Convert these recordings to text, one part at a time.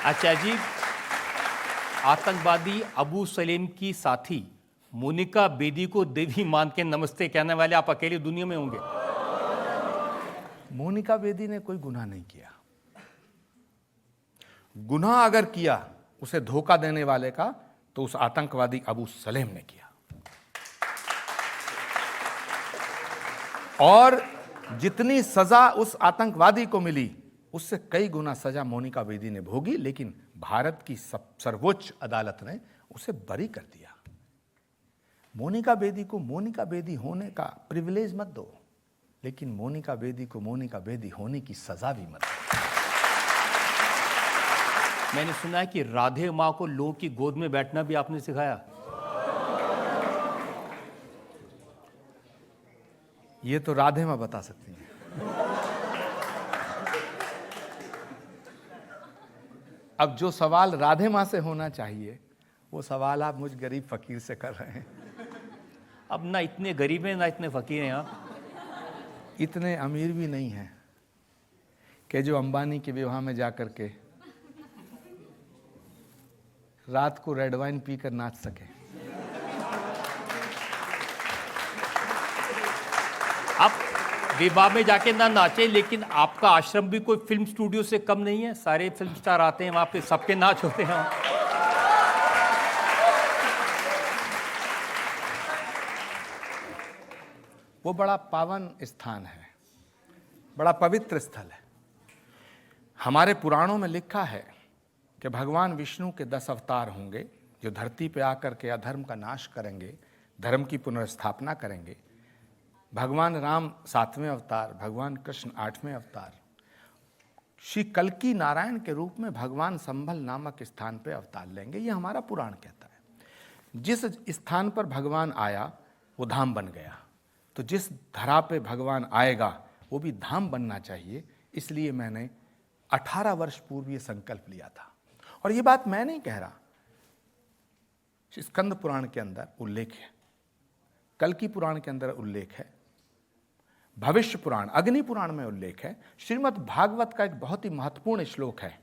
अच्छा जी, आतंकवादी अबू सलेम की साथी मोनिका बेदी को देवी मान के नमस्ते कहने वाले आप अकेले दुनिया में होंगे। मोनिका बेदी ने कोई गुनाह नहीं किया। गुनाह अगर किया उसे धोखा देने वाले का, तो उस आतंकवादी अबू सलेम ने किया। और जितनी सजा उस आतंकवादी को मिली उससे कई गुना सजा मोनिका बेदी ने भोगी, लेकिन भारत की सर्वोच्च अदालत ने उसे बरी कर दिया। मोनिका बेदी को मोनिका बेदी होने का प्रिविलेज मत दो, लेकिन मोनिका बेदी को मोनिका बेदी होने की सजा भी मत दो। मैंने सुना है कि राधे माँ को लोगों की गोद में बैठना भी आपने सिखाया। ये तो राधे माँ बता सकती हैं। अब जो सवाल राधे माँ से होना चाहिए वो सवाल आप मुझ गरीब फकीर से कर रहे हैं। अब ना इतने गरीब हैं ना इतने फकीर हैं आप। इतने अमीर भी नहीं हैं कि जो अंबानी के विवाह में जाकर के रात को रेड वाइन पीकर नाच सके। आप विवाह में जाके ना नाचे, लेकिन आपका आश्रम भी कोई फिल्म स्टूडियो से कम नहीं है। सारे फिल्म स्टार आते हैं वहां पे, सबके नाच होते हैं। वो बड़ा पावन स्थान है, बड़ा पवित्र स्थल है। हमारे पुराणों में लिखा है कि भगवान विष्णु के 10 अवतार होंगे जो धरती पे आकर के अधर्म का नाश करेंगे, धर्म की पुनर्स्थापना करेंगे। भगवान राम 7वें अवतार, भगवान कृष्ण 8वें अवतार, श्री कल्की नारायण के रूप में भगवान संभल नामक स्थान पे अवतार लेंगे। ये हमारा पुराण कहता है। जिस स्थान पर भगवान आया वो धाम बन गया, तो जिस धरा पे भगवान आएगा वो भी धाम बनना चाहिए। इसलिए मैंने 18 वर्ष पूर्व ये संकल्प लिया था। और ये बात मैं नहीं कह रहा, स्कंद पुराण के अंदर उल्लेख है, कल्की पुराण के अंदर उल्लेख है, भविष्य पुराण अग्नि पुराण में उल्लेख है। श्रीमद् भागवत का एक बहुत ही महत्वपूर्ण श्लोक है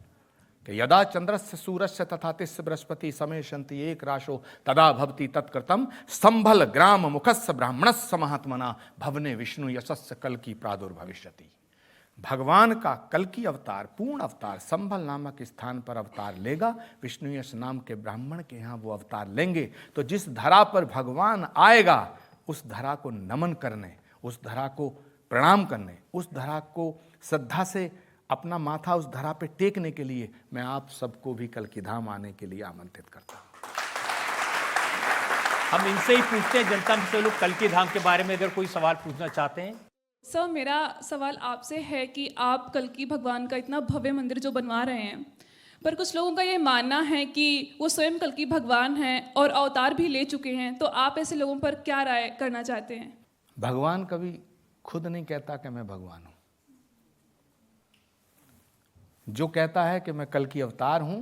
कि यदा चंद्रस्य सूरस्य तथा तिस्य बृहस्पति समेशन्ति एक राशो तदा भवति तत्कृतम संभल ग्राम मुखस्य ब्राह्मणस्य महात्मना भवने विष्णु यशस्य कल्की प्रादुर्भविष्यति। भगवान का कल्की अवतार, पूर्ण अवतार संभल नामक स्थान पर अवतार लेगा। विष्णु यश नाम के ब्राह्मण के यहाँ वो अवतार लेंगे। तो जिस धरा पर भगवान आएगा उस धरा को नमन करने, उस धरा को प्रणाम करने, उस धरा को श्रद्धा से अपना माथा उस धरा पे टेकने के लिए मैं आप सबको भी कल्की धाम आने के लिए आमंत्रित करता हूँ। हम इनसे ही पूछते हैं, जनता में से लोग कल्की धाम के बारे में अगर कोई सवाल पूछना चाहते हैं। सर, मेरा सवाल आपसे है कि आप कल्की भगवान का इतना भव्य मंदिर जो बनवा रहे हैं, पर कुछ लोगों का ये मानना है कि वो स्वयं कल्की भगवान हैं और अवतार भी ले चुके हैं, तो आप ऐसे लोगों पर क्या राय करना चाहते हैं? भगवान कभी खुद नहीं कहता कि मैं भगवान हूं। जो कहता है कि मैं कल्की अवतार हूं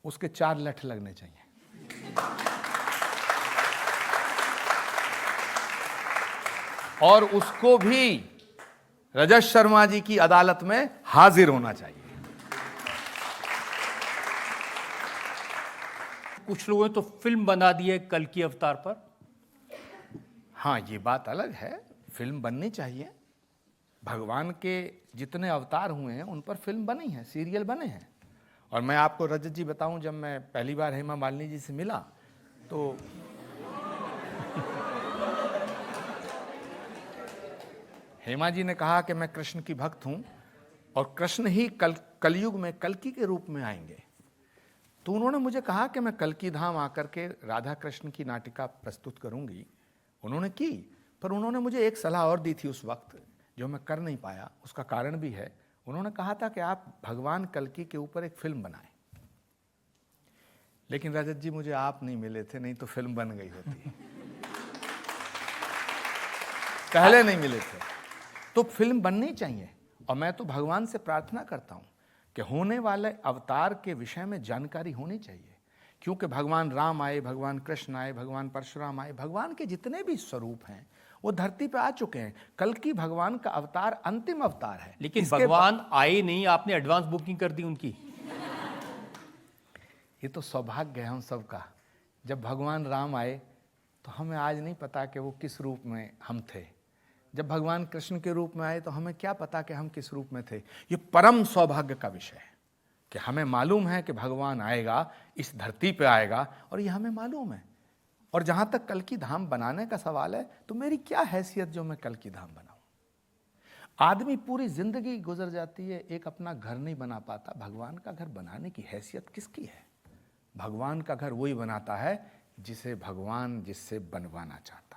उसके 4 लठ लगने चाहिए। और उसको भी रजत शर्मा जी की अदालत में हाजिर होना चाहिए। कुछ लोगों ने तो फिल्म बना दी है कल्की अवतार पर। हाँ, ये बात अलग है, फिल्म बननी चाहिए। भगवान के जितने अवतार हुए हैं उन पर फिल्म बनी है, सीरियल बने हैं। और मैं आपको रजत जी बताऊं, जब मैं पहली बार हेमा मालिनी जी से मिला तो हेमा जी ने कहा कि मैं कृष्ण की भक्त हूं और कृष्ण ही कलयुग में कल्की के रूप में आएंगे। तो उन्होंने मुझे कहा कि मैं कल्की धाम आकर के राधा कृष्ण की नाटिका प्रस्तुत करूंगी। उन्होंने की, पर उन्होंने मुझे एक सलाह और दी थी उस वक्त जो मैं कर नहीं पाया। उसका कारण भी है, उन्होंने कहा था कि आप भगवान कल्की के ऊपर एक फिल्म बनाएं। लेकिन रजत जी, मुझे आप नहीं मिले थे, नहीं तो फिल्म बन गई होती। पहले नहीं मिले थे तो फिल्म बननी चाहिए। और मैं तो भगवान से प्रार्थना करता हूं कि होने वाले अवतार के विषय में जानकारी होनी चाहिए, क्योंकि भगवान राम आए, भगवान कृष्ण आए, भगवान परशुराम आए, भगवान के जितने भी स्वरूप हैं वो धरती पे आ चुके हैं। कल्की भगवान का अवतार अंतिम अवतार है। लेकिन भगवान आए नहीं, आपने एडवांस बुकिंग कर दी उनकी। ये तो सौभाग्य है हम सबका। जब भगवान राम आए तो हमें आज नहीं पता कि वो किस रूप में हम थे। जब भगवान कृष्ण के रूप में आए तो हमें क्या पता कि हम किस रूप में थे। ये परम सौभाग्य का विषय है कि हमें मालूम है कि भगवान आएगा, इस धरती पे आएगा, और ये हमें मालूम है। और जहां तक कल की धाम बनाने का सवाल है, तो मेरी क्या हैसियत जो मैं कल की धाम बनाऊं। आदमी पूरी जिंदगी गुजर जाती है, एक अपना घर नहीं बना पाता। भगवान का घर बनाने की हैसियत किसकी है? भगवान का घर वही बनाता है जिसे भगवान जिससे बनवाना चाहता है।